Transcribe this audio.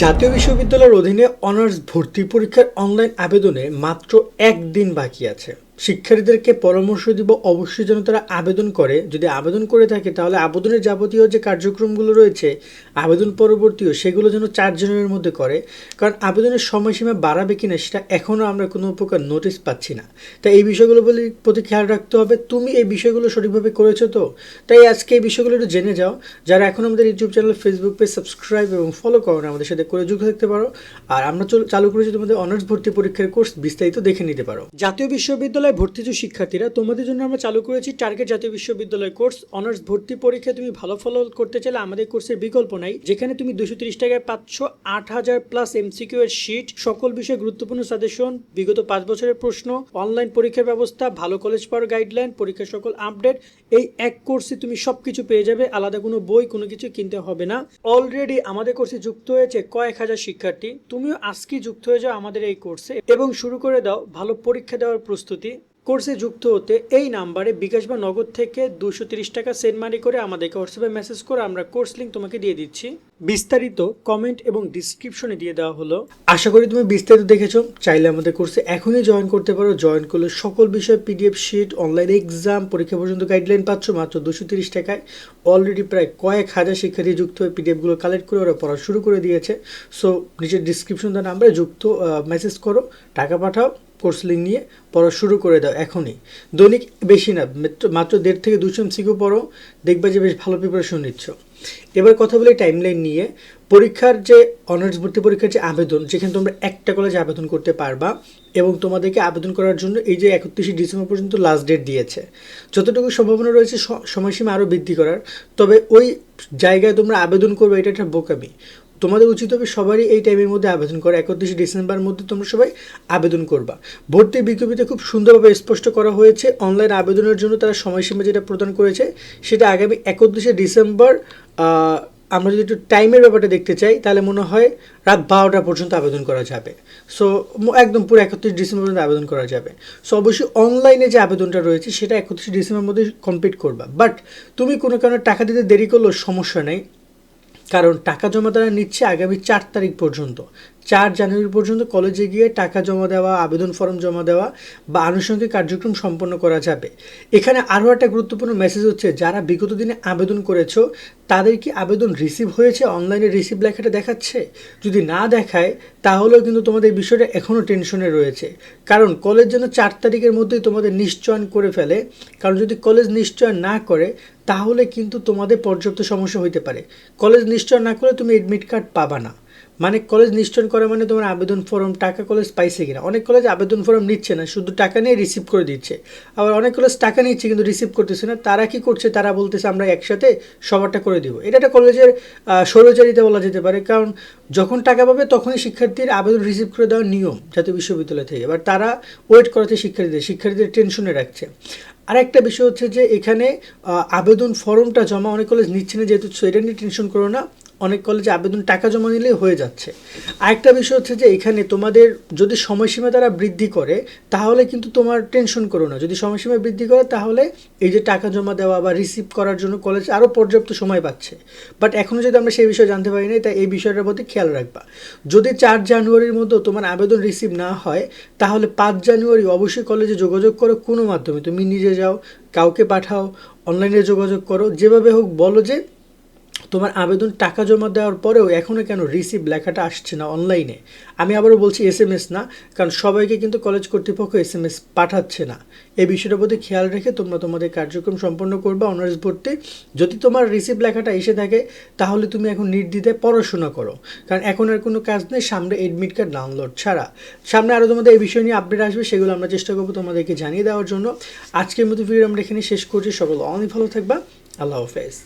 জাতীয় বিশ্ববিদ্যালয়ের অধীনে অনার্স ভর্তি পরীক্ষার অনলাইন আবেদনে মাত্র একদিন বাকি আছে। শিক্ষার্থীদেরকে পরামর্শ দিব অবশ্যই যেন তারা আবেদন করে। যদি আবেদন করে থাকে তাহলে আবেদনের যাবতীয় যে কার্যক্রমগুলো রয়েছে আবেদন পরবর্তীও সেগুলো যেন 4 জানুয়ারির মধ্যে করে, কারণ আবেদনের সময়সীমা বাড়াবে কিনা সেটা এখনও আমরা কোনো প্রকার নোটিশ পাচ্ছি না। তাই এই বিষয়গুলো প্রতি খেয়াল রাখতে হবে। তুমি এই বিষয়গুলো সঠিকভাবে করেছো তো? তাই আজকে এই বিষয়গুলো একটু জেনে যাও। যারা এখন আমাদের YouTube channel, Facebook page subscribe এবং ফলো করো না, আমাদের সাথে করে যুক্ত থাকতে পারো। আর আমরা চালু করেছি তোমাদের অনার্স ভর্তি পরীক্ষার কোর্স, বিস্তারিত দেখে নিতে পারো। জাতীয় বিশ্ববিদ্যালয় ভর্তিজ শিক্ষার্থীরা, তোমাদের জন্য আমরা চালু করেছি টার্গেট জাতীয় বিশ্ববিদ্যালয় কোর্স। অনার্স ভর্তি পরীক্ষায় তুমি ভালো ফল করতে চাইলে আমাদের কোর্সের বিকল্প নাই, যেখানে তুমি 230 টাকায় পাচ্ছ 8000 প্লাস এমসিকিউ এর শীট, সকল বিষয়ে গুরুত্বপূর্ণ সাজেশন, বিগত 5 বছরের প্রশ্ন, অনলাইন পরীক্ষার ব্যবস্থা, ভালো কলেজ পাওয়ার গাইডলাইন, পরীক্ষার সকল আপডেট। এই এক কোর্সে তুমি সবকিছু পেয়ে যাবে, আলাদা কোনো বই কোনো কিছু কিনতে হবে না। অলরেডি আমাদের কোর্সে যুক্ত হয়েছে কয়েক হাজার শিক্ষার্থী। তুমিও আজকেই যুক্ত হয়ে যাও আমাদের এই কোর্সে এবং শুরু করে দাও ভালো পরীক্ষা দেওয়ার প্রস্তুতি। কোর্সে যুক্ত হতে এই নাম্বারে বিকাশ বা নগদ থেকে 230 টাকা সেন্ড মানি করে আমাদেরকে হোয়াটসঅ্যাপে মেসেজ করে আমরা কোর্স লিঙ্ক তোমাকে দিয়ে দিচ্ছি। বিস্তারিত কমেন্ট এবং ডিসক্রিপশনে দিয়ে দেওয়া হলো। আশা করি তুমি বিস্তারিত দেখেছো। চাইলে আমাদের কোর্সে এখনই জয়েন করতে পারো। জয়েন করলে সকল বিষয় পিডিএফ শিট, অনলাইন এক্সাম, পরীক্ষা পর্যন্ত গাইডলাইন পাচ্ছ মাত্র 230 টাকায়। অলরেডি প্রায় কয়েক হাজার শিক্ষার্থী যুক্ত হয়ে পিডিএফগুলো কালেক্ট করে ওরা পড়া শুরু করে দিয়েছে। সো নিচের ডিসক্রিপশন দেওয়া নাম্বারে যুক্ত মেসেজ করো, টাকা পাঠাও, কোর্স লিঙ্ক নিয়ে পড়া শুরু করে দাও এখনই। দৈনিক বেশি না, মাত্র 1.5 থেকে 200 এমসিকিউ পড়ো, দেখবে যে বেশ ভালো প্রিপারেশন নিচ্ছ। এবার কথা বলি টাইমলাইন নিয়ে। পরীক্ষার যে অনার্স ভর্তি পরীক্ষার যে আবেদন, যেখানে তোমরা একটা কলেজে আবেদন করতে পারবা এবং তোমাদেরকে আবেদন করার জন্য এই যে 31 ডিসেম্বর পর্যন্ত লাস্ট ডেট দিয়েছে। যতটুকু সম্ভাবনা রয়েছে সময়সীমা আরও বৃদ্ধি করার, তবে ওই জায়গায় তোমরা আবেদন করবে এটা একটা বোকামি। তোমাদের উচিত হবে সবারই এই টাইমের মধ্যে আবেদন করা। 31 ডিসেম্বরের মধ্যে তোমরা সবাই আবেদন করবা। ভর্তি বিজ্ঞপ্তিতে খুব সুন্দরভাবে স্পষ্ট করা হয়েছে অনলাইন আবেদনের জন্য তারা সময়সীমা যেটা প্রদান করেছে সেটা আগামী 31 ডিসেম্বর। আমরা যদি একটু টাইমের ব্যাপারটা দেখতে চাই তাহলে মনে হয় রাত 12টা পর্যন্ত আবেদন করা যাবে। সো একদম পুরো 31 ডিসেম্বর পর্যন্ত আবেদন করা যাবে। সো অবশ্যই অনলাইনে যে আবেদনটা রয়েছে সেটা 31 ডিসেম্বরের মধ্যে কমপ্লিট করবা। বাট তুমি কোনো কারণে টাকা দিতে দেরি করলেও সমস্যা নেই, কারণ টাকা জমা তারা নিচ্ছে আগামী 4 তারিখ পর্যন্ত। 4 জানুয়ারি পর্যন্ত কলেজে গিয়ে টাকা জমা দেওয়া, আবেদন ফর্ম জমা দেওয়া বা আনুষঙ্গিক কার্যক্রম সম্পন্ন করা যাবে। এখানে আরও একটা গুরুত্বপূর্ণ মেসেজ হচ্ছে, যারা বিগত দিনে আবেদন করেছো তাদের কি আবেদন রিসিভ হয়েছে? অনলাইনে রিসিভ লেখাটা দেখাচ্ছে? যদি না দেখায় তাহলেও কিন্তু তোমাদের বিষয়টা এখনও টেনশনে রয়েছে, কারণ কলেজ যেন 4 তারিখের মধ্যেই তোমাদের নিশ্চয়ন করে ফেলে। কারণ যদি কলেজ নিশ্চয়ন না করে তাহলে কিন্তু তোমাদের পর্যাপ্ত সমস্যা হইতে পারে। কলেজ নিশ্চয় না করলে তুমি এডমিট কার্ড পাবা না। মানে কলেজ নিশ্চয়ন করা মানে তোমার আবেদন ফর্ম টাকা কলেজ পাইছে কিনা। অনেক কলেজ আবেদন ফর্ম নিচ্ছে না, শুধু টাকা নিয়ে রিসিভ করে দিচ্ছে। আবার অনেক কলেজ টাকা নিচ্ছে কিন্তু রিসিভ করতেছে না। তারা কি করছে? তারা বলতেছে আমরা একসাথে সবারটা করে দিব। এটা একটা কলেজের স্বৈরাচারিতা বলা যেতে পারে, কারণ যখন টাকা পাবে তখনই শিক্ষার্থীর আবেদন রিসিভ করে দেওয়ার নিয়ম জাতীয় বিশ্ববিদ্যালয় থেকে। এবার তারা ওয়েট করাচ্ছে শিক্ষার্থীদের টেনশনে রাখছে। আর একটা বিষয় হচ্ছে যে এখানে আবেদন ফর্মটা জমা অনেক কলেজ নিচ্ছে না, যেহেতু এটা নিয়ে টেনশন করো না। অনেক কলেজে আবেদন টাকা জমা নিলেই হয়ে যাচ্ছে। আরেকটা বিষয় হচ্ছে যে এখানে তোমাদের যদি সময়সীমা তারা বৃদ্ধি করে তাহলে কিন্তু তোমার টেনশন করো না। যদি সময়সীমা বৃদ্ধি করে তাহলে এই যে টাকা জমা দেওয়া বা রিসিভ করার জন্য কলেজ আরও পর্যাপ্ত সময় পাচ্ছে। বাট এখনও যদি আমরা সেই বিষয়ে জানতে পারি না, তাই এই বিষয়টার প্রতি খেয়াল রাখবা। যদি 4 জানুয়ারির মধ্যে তোমার আবেদন রিসিভ না হয় তাহলে 5 জানুয়ারি অবশ্যই কলেজে যোগাযোগ করো। কোনো মাধ্যমে তুমি নিজে যাও, কাউকে পাঠাও, অনলাইনে যোগাযোগ করো, যেভাবে হোক বলো যে তোমার আবেদন টাকা জমা দেওয়ার পরেও এখনও কেন রিসিভ লেখাটা আসছে না অনলাইনে। আমি আবারও বলছি SMS না, কারণ সবাইকে কিন্তু কলেজ কর্তৃপক্ষ SMS পাঠাচ্ছে না। এই বিষয়টার প্রতি খেয়াল রেখে তোমরা তোমাদের কার্যক্রম সম্পন্ন করবা অনার্স ভর্তি। যদি তোমার রিসিভ লেখাটা এসে থাকে তাহলে তুমি এখন নির্দ্বিধায় পড়াশোনা করো, কারণ এখন আর কোনো কাজ নেই সামনে এডমিট কার্ড ডাউনলোড ছাড়া। সামনে আরও তোমাদের এই বিষয় নিয়ে আপডেট আসবে, সেগুলো আমরা চেষ্টা করবো তোমাদেরকে জানিয়ে দেওয়ার জন্য। আজকের মতো ভিডিও আমরা এখানে শেষ করছি। সকল অনেক ভালো থাকবা। আল্লাহ হাফেজ।